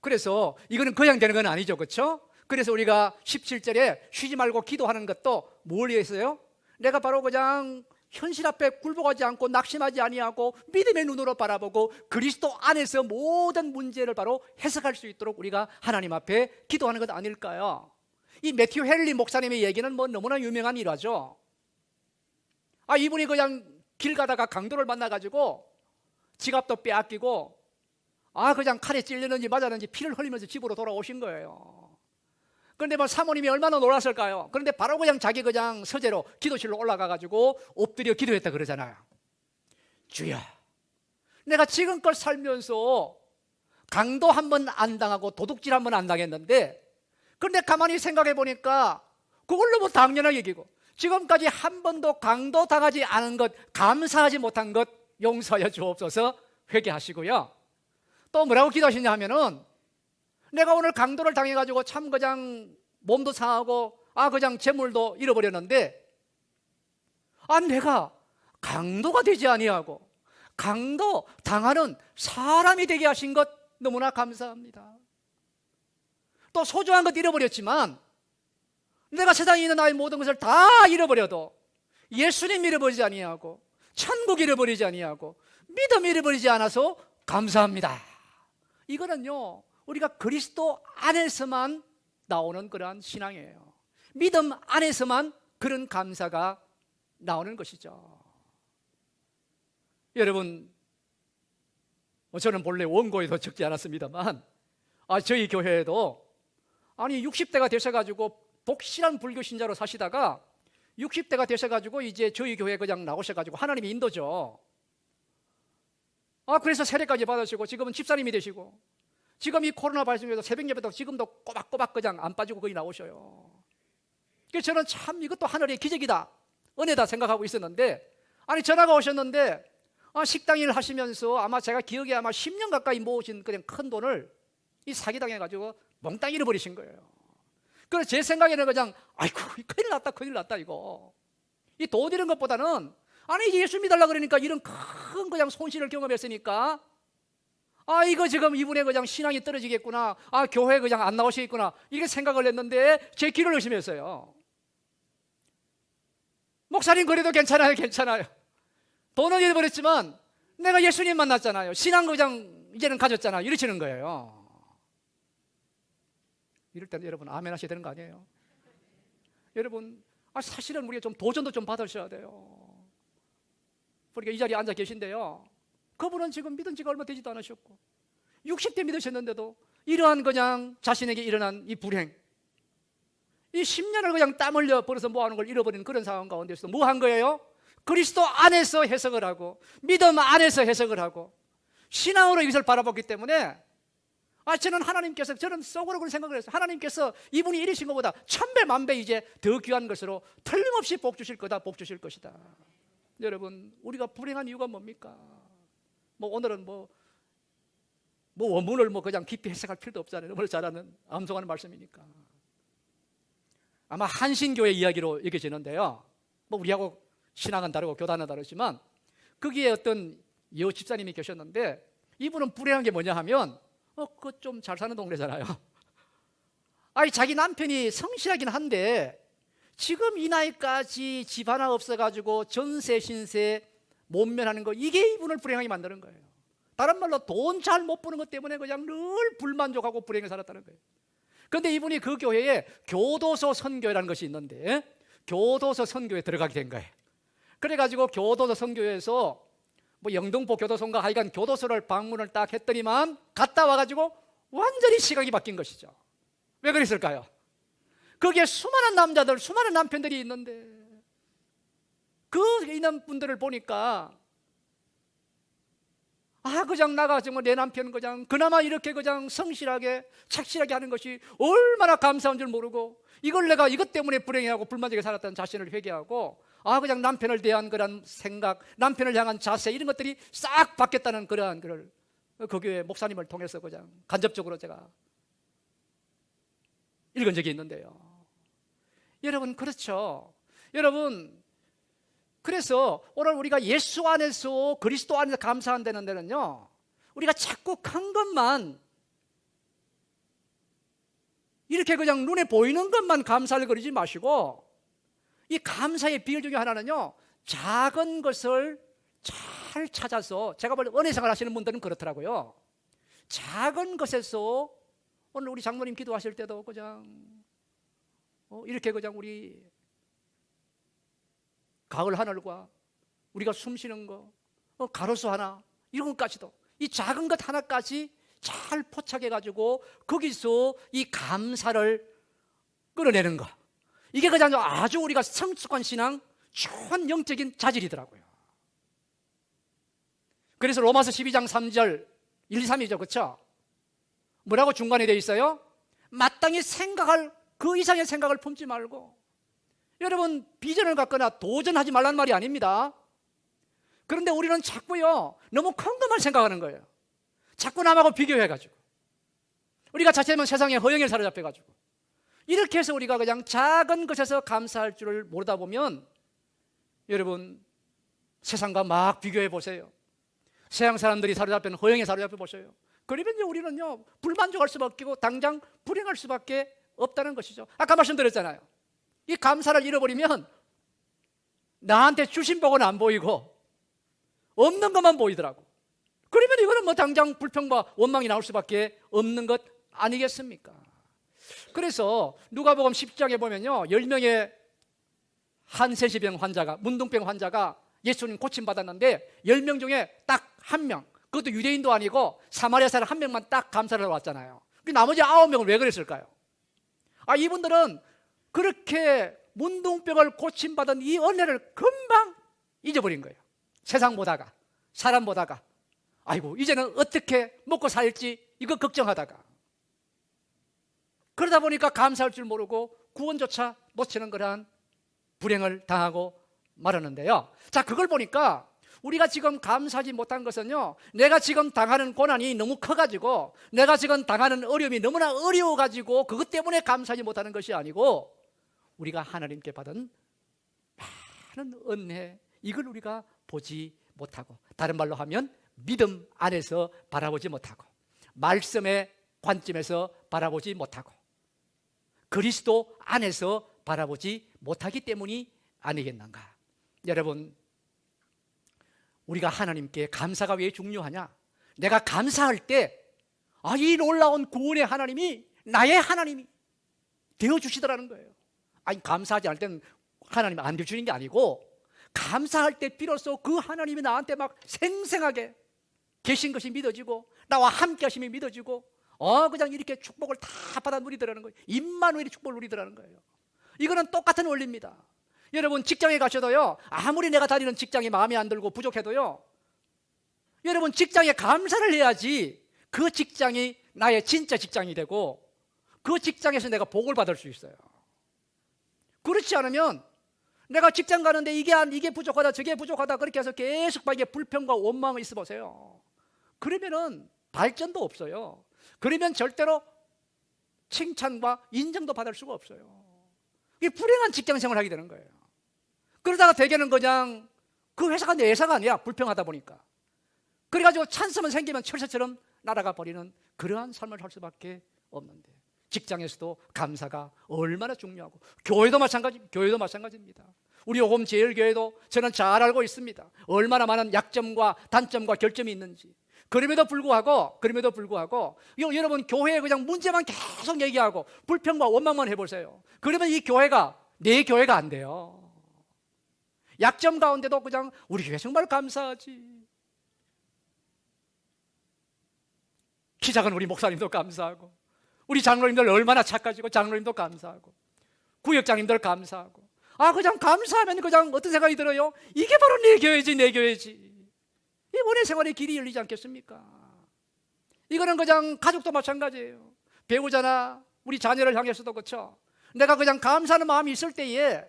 그래서 이거는 그냥 되는 건 아니죠, 그렇죠? 그래서 우리가 17절에 쉬지 말고 기도하는 것도 뭘 위해서요? 내가 바로 그냥 현실 앞에 굴복하지 않고 낙심하지 아니하고 믿음의 눈으로 바라보고 그리스도 안에서 모든 문제를 바로 해석할 수 있도록 우리가 하나님 앞에 기도하는 것 아닐까요? 이 매튜 헨리 목사님의 얘기는 뭐 너무나 유명한 일화죠. 이분이 그냥 길 가다가 강도를 만나가지고 지갑도 빼앗기고 그냥 칼에 찔렸는지 맞았는지 피를 흘리면서 집으로 돌아오신 거예요. 그런데 뭐 사모님이 얼마나 놀랐을까요? 그런데 바로 그냥 자기 그냥 서재로 기도실로 올라가가지고 엎드려 기도했다 그러잖아요. 주여, 내가 지금껏 살면서 강도 한 번 안 당하고 도둑질 한 번 안 당했는데, 그런데 가만히 생각해 보니까 그걸로 뭐 당연하게 여기고 지금까지 한 번도 강도 당하지 않은 것, 감사하지 못한 것 용서하여 주옵소서 회개하시고요. 또 뭐라고 기도하시냐 하면은, 내가 오늘 강도를 당해가지고 참 그냥 몸도 상하고 그냥 재물도 잃어버렸는데 내가 강도가 되지 아니하고 강도 당하는 사람이 되게 하신 것 너무나 감사합니다. 또 소중한 것 잃어버렸지만 내가 세상에 있는 나의 모든 것을 다 잃어버려도 예수님 잃어버리지 아니하고 천국 잃어버리지 아니하고 믿음 잃어버리지 않아서 감사합니다. 이거는요, 우리가 그리스도 안에서만 나오는 그러한 신앙이에요. 믿음 안에서만 그런 감사가 나오는 것이죠. 여러분, 저는 본래 원고에도 적지 않았습니다만 저희 교회에도 60대가 되셔가지고 독실한 불교 신자로 사시다가 60대가 되셔가지고 이제 저희 교회에 그냥 나오셔가지고 하나님의 인도죠. 그래서 세례까지 받으시고 지금은 집사님이 되시고 지금 이 코로나 발생해서 새벽 예배도 지금도 꼬박꼬박 그냥 안 빠지고 거기 나오셔요. 그래서 저는 참 이것도 하늘의 기적이다, 은혜다 생각하고 있었는데, 전화가 오셨는데 식당 일 하시면서 아마 제가 기억에 아마 10년 가까이 모으신 그냥 큰 돈을 이 사기당해가지고 몽땅 잃어버리신 거예요. 그래서 제 생각에는 그냥 아이고 큰일 났다 이거. 이 돈 잃은 것보다는 예수 믿으려고 그러니까 이런 큰 그냥 손실을 경험했으니까 이거 지금 이분의 그냥 신앙이 떨어지겠구나, 교회 그냥 안 나오시겠구나, 이렇게 생각을 했는데 제 길을 의심했어요. 목사님 그래도 괜찮아요. 돈은 잃어버렸지만 내가 예수님 만났잖아요. 신앙 그냥 이제는 가졌잖아요. 이러시는 거예요. 이럴 때는 여러분 아멘 하셔야 되는 거 아니에요? 여러분 사실은 우리가 좀 도전도 좀 받으셔야 돼요. 그러니까 이 자리에 앉아 계신데요, 그분은 지금 믿은 지가 얼마 되지도 않으셨고 60대 믿으셨는데도 이러한 그냥 자신에게 일어난 이 불행, 이 10년을 그냥 땀 흘려 벌어서 모아놓은 걸 잃어버리는 그런 상황 가운데서 뭐 한 거예요? 그리스도 안에서 해석을 하고 믿음 안에서 해석을 하고 신앙으로 이것을 바라봤기 때문에 저는 하나님께서, 저는 속으로 그런 생각을 했어요. 하나님께서 이분이 이러신 것보다 1000배 만배 이제 더 귀한 것으로 틀림없이 복 주실 거다, 복 주실 것이다. 여러분, 우리가 불행한 이유가 뭡니까? 오늘은 원문을 그냥 깊이 해석할 필요도 없잖아요. 너무 잘 아는 암송하는 말씀이니까. 아마 한신교회 이야기로 여겨지는데요, 우리하고 신앙은 다르고 교단은 다르지만 거기에 어떤 여우 집사님이 계셨는데 이분은 불행한 게 뭐냐 하면 그거 좀 잘 사는 동네잖아요. 자기 남편이 성실하긴 한데 지금 이 나이까지 집 하나 없어가지고 전세 신세 못 면하는 거, 이게 이분을 불행하게 만드는 거예요. 다른 말로 돈 잘 못 버는 것 때문에 그냥 늘 불만족하고 불행에 살았다는 거예요. 그런데 이분이 그 교회에 교도소 선교회라는 것이 있는데 교도소 선교회에 들어가게 된 거예요. 그래가지고 교도소 선교회에서 영등포 교도소인가 하여간 교도소를 방문을 딱 했더니만 갔다 와가지고 완전히 시각이 바뀐 것이죠. 왜 그랬을까요? 거기에 수많은 남자들, 수많은 남편들이 있는데 그 있는 분들을 보니까 그냥 나가 정말 내 남편 그냥 그나마 이렇게 그냥 성실하게 착실하게 하는 것이 얼마나 감사한 줄 모르고 이걸 내가 이것 때문에 불행해하고 불만족하게 살았다는 자신을 회개하고 그냥 남편을 대한 그런 생각, 남편을 향한 자세, 이런 것들이 싹 바뀌었다는 그러한 그 교회 목사님을 통해서 그냥 간접적으로 제가 읽은 적이 있는데요. 여러분, 그렇죠. 여러분, 그래서 오늘 우리가 예수 안에서 그리스도 안에서 감사한다는 데는요, 우리가 자꾸 큰 것만 이렇게 그냥 눈에 보이는 것만 감사를 그리지 마시고 이 감사의 비결 중에 하나는요, 작은 것을 잘 찾아서, 제가 볼 때 은혜 생활 하시는 분들은 그렇더라고요. 작은 것에서, 오늘 우리 장로님 기도하실 때도 그냥 이렇게 그냥 우리 가을 하늘과 우리가 숨 쉬는 거, 가로수 하나, 이런 것까지도, 이 작은 것 하나까지 잘 포착해 가지고 거기서 이 감사를 끌어내는 거, 이게 그냥 아주 우리가 성숙한 신앙, 좋은 영적인 자질이더라고요. 그래서 로마서 12장 3절 1, 3이죠, 그렇죠? 뭐라고 중간에 되어 있어요? 마땅히 생각할 그 이상의 생각을 품지 말고. 여러분, 비전을 갖거나 도전하지 말라는 말이 아닙니다. 그런데 우리는 자꾸요, 너무 큰 것만 생각하는 거예요. 자꾸 남하고 비교해가지고, 우리가 자체면 세상의 허영에 사로잡혀가지고, 이렇게 해서 우리가 그냥 작은 것에서 감사할 줄을 모르다 보면, 여러분, 세상과 막 비교해 보세요. 세상 사람들이 사로잡힌 허영에 사로잡혀 보세요. 그러면 우리는요, 불만족할 수밖에 없고 당장 불행할 수밖에 없다는 것이죠. 아까 말씀드렸잖아요. 이 감사를 잃어버리면 나한테 주신 복은 안 보이고 없는 것만 보이더라고. 그러면 이거는 뭐 당장 불평과 원망이 나올 수밖에 없는 것 아니겠습니까? 그래서 누가복음 10장에 보면요, 10명의 한세시병 환자가, 문둥병 환자가 예수님 고침받았는데 10명 중에 딱 한 명, 그것도 유대인도 아니고 사마리아 사람 한 명만 딱 감사를 하러 왔잖아요. 나머지 9명은 왜 그랬을까요? 이분들은 그렇게 문둥병을 고침받은 이 은혜를 금방 잊어버린 거예요. 세상 보다가, 사람 보다가, 아이고 이제는 어떻게 먹고 살지 이거 걱정하다가, 그러다 보니까 감사할 줄 모르고 구원조차 놓치는 그러한 불행을 당하고 말았는데요. 자, 그걸 보니까 우리가 지금 감사하지 못한 것은요, 내가 지금 당하는 고난이 너무 커가지고, 내가 지금 당하는 어려움이 너무나 어려워가지고 그것 때문에 감사하지 못하는 것이 아니고, 우리가 하나님께 받은 많은 은혜, 이걸 우리가 보지 못하고, 다른 말로 하면 믿음 안에서 바라보지 못하고, 말씀의 관점에서 바라보지 못하고, 그리스도 안에서 바라보지 못하기 때문이 아니겠는가. 여러분, 우리가 하나님께 감사가 왜 중요하냐? 내가 감사할 때, 이 놀라운 구원의 하나님이 나의 하나님이 되어주시더라는 거예요. 감사하지 않을 때는 하나님이 안 되어주는 게 아니고, 감사할 때 비로소 그 하나님이 나한테 막 생생하게 계신 것이 믿어지고, 나와 함께 하심이 믿어지고, 그냥 이렇게 축복을 다 받아 누리더라는 거예요. 임마누엘이 축복을 누리더라는 거예요. 이거는 똑같은 원리입니다. 여러분, 직장에 가셔도요, 아무리 내가 다니는 직장이 마음에 안 들고 부족해도요, 여러분 직장에 감사를 해야지 그 직장이 나의 진짜 직장이 되고 그 직장에서 내가 복을 받을 수 있어요. 그렇지 않으면 내가 직장 가는데 이게 부족하다 저게 부족하다 그렇게 해서 계속 이게 불평과 원망을 있어 보세요. 그러면은 발전도 없어요. 그러면 절대로 칭찬과 인정도 받을 수가 없어요. 이게 불행한 직장 생활을 하게 되는 거예요. 그러다가 대개는 그냥 그 회사가 내 회사가 아니야, 불평하다 보니까. 그래가지고 찬스만 생기면 철새처럼 날아가 버리는 그러한 삶을 할 수밖에 없는데, 직장에서도 감사가 얼마나 중요하고, 교회도 마찬가지입니다. 우리 오금 제일교회도 저는 잘 알고 있습니다. 얼마나 많은 약점과 단점과 결점이 있는지. 그럼에도 불구하고 여러분 교회에 그냥 문제만 계속 얘기하고 불평과 원망만 해보세요. 그러면 이 교회가 내 교회가 안 돼요. 약점 가운데도 그냥 우리 교회 정말 감사하지. 키 작은 우리 목사님도 감사하고, 우리 장로님들 얼마나 착하시고 장로님도 감사하고, 구역장님들 감사하고, 그냥 감사하면 그냥 어떤 생각이 들어요? 이게 바로 내 교회지. 이 은혜 생활의 길이 열리지 않겠습니까? 이거는 그냥 가족도 마찬가지예요. 배우자나 우리 자녀를 향해서도 그렇죠. 내가 그냥 감사하는 마음이 있을 때에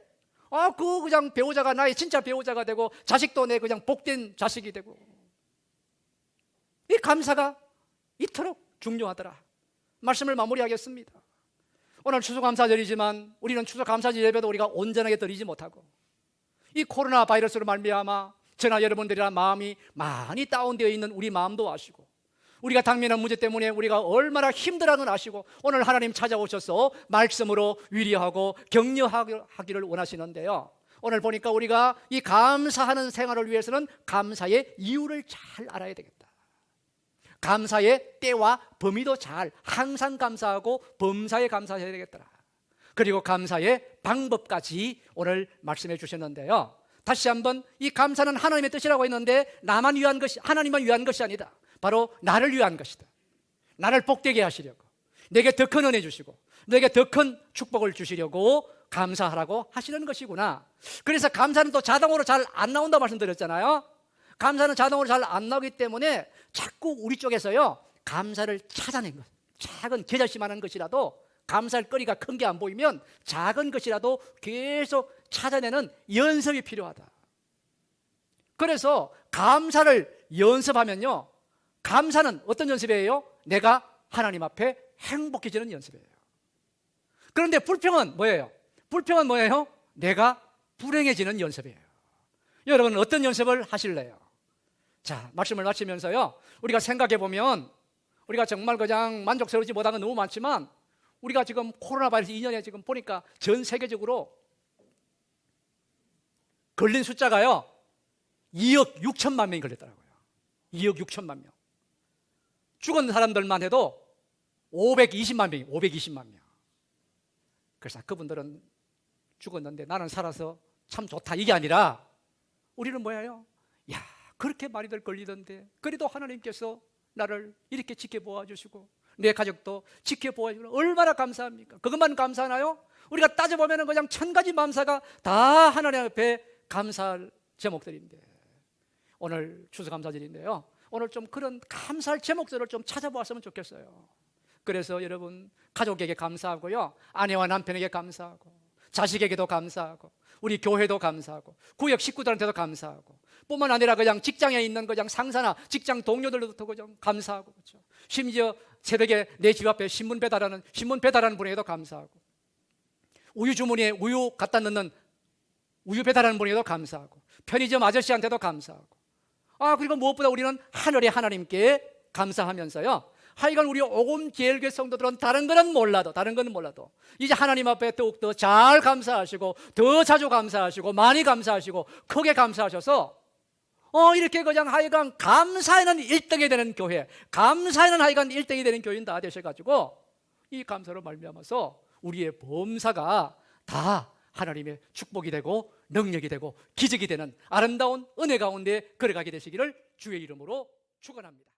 그 그냥 배우자가 나의 진짜 배우자가 되고, 자식도 내 그냥 복된 자식이 되고, 이 감사가 이토록 중요하더라. 말씀을 마무리하겠습니다. 오늘 추수감사절이지만 우리는 추수감사절 예배도 우리가 온전하게 드리지 못하고, 이 코로나 바이러스로 말미암아 저나 여러분들이란 마음이 많이 다운되어 있는 우리 마음도 아시고, 우리가 당면한 문제 때문에 우리가 얼마나 힘들어하는 건 아시고, 오늘 하나님 찾아오셔서 말씀으로 위로하고 격려하기를 원하시는데요, 오늘 보니까 우리가 이 감사하는 생활을 위해서는 감사의 이유를 잘 알아야 되겠다. 감사의 때와 범위도 잘, 항상 감사하고 범사에 감사해야 되겠더라. 그리고 감사의 방법까지 오늘 말씀해 주셨는데요. 다시 한번 이 감사는 하나님의 뜻이라고 했는데 나만 위한 것이, 하나님만 위한 것이 아니다. 바로 나를 위한 것이다. 나를 복되게 하시려고, 내게 더 큰 은혜 주시고 내게 더 큰 축복을 주시려고 감사하라고 하시는 것이구나. 그래서 감사는 또 자동으로 잘 안 나온다고 말씀드렸잖아요. 감사는 자동으로 잘 안 나오기 때문에 자꾸 우리 쪽에서요, 감사를 찾아낸 것, 작은 계절씨만한 것이라도, 감사할 거리가 큰 게 안 보이면 작은 것이라도 계속 찾아내는 연습이 필요하다. 그래서 감사를 연습하면요, 감사는 어떤 연습이에요? 내가 하나님 앞에 행복해지는 연습이에요. 그런데 불평은 뭐예요? 불평은 뭐예요? 내가 불행해지는 연습이에요. 여러분은 어떤 연습을 하실래요? 자, 말씀을 마치면서요, 우리가 생각해 보면 우리가 정말 그냥 만족스러우지 못한 건 너무 많지만, 우리가 지금 코로나 바이러스 2년에 지금 보니까 전 세계적으로 걸린 숫자가요 2억 6천만 명이 걸렸더라고요. 2억 6천만 명. 죽은 사람들만 해도 520만 명이 520만 명. 그래서 그분들은 죽었는데 나는 살아서 참 좋다, 이게 아니라 우리는 뭐예요? 야, 그렇게 많이들 걸리던데 그래도 하나님께서 나를 이렇게 지켜보아 주시고 내 가족도 지켜보아 주시고 얼마나 감사합니까? 그것만 감사하나요? 우리가 따져보면 그냥 1000가지 감사가 다 하나님 앞에 감사할 제목들인데, 오늘 추수감사절인데요, 오늘 좀 그런 감사할 제목들을 좀 찾아보았으면 좋겠어요. 그래서 여러분, 가족에게 감사하고요, 아내와 남편에게 감사하고, 자식에게도 감사하고, 우리 교회도 감사하고, 구역 식구들한테도 감사하고, 뿐만 아니라 그냥 직장에 있는 그냥 상사나 직장 동료들로부터 그냥 감사하고, 그렇죠. 심지어 새벽에 내 집 앞에 신문 배달하는 분에게도 감사하고, 우유 주머니에 우유 갖다 넣는 우유 배달하는 분에게도 감사하고, 편의점 아저씨한테도 감사하고, 그리고 무엇보다 우리는 하늘의 하나님께 감사하면서요, 하여간 우리 오금제일교회 성도들은 다른 거는 몰라도 이제 하나님 앞에 더욱더 잘 감사하시고, 더 자주 감사하시고, 많이 감사하시고, 크게 감사하셔서 이렇게 그냥 하여간 감사에는 1등이 되는 교회, 감사에는 하여간 1등이 되는 교인 다 되셔가지고, 이 감사로 말미암아서 우리의 범사가 다 하나님의 축복이 되고 능력이 되고 기적이 되는 아름다운 은혜 가운데 걸어가게 되시기를 주의 이름으로 축원합니다.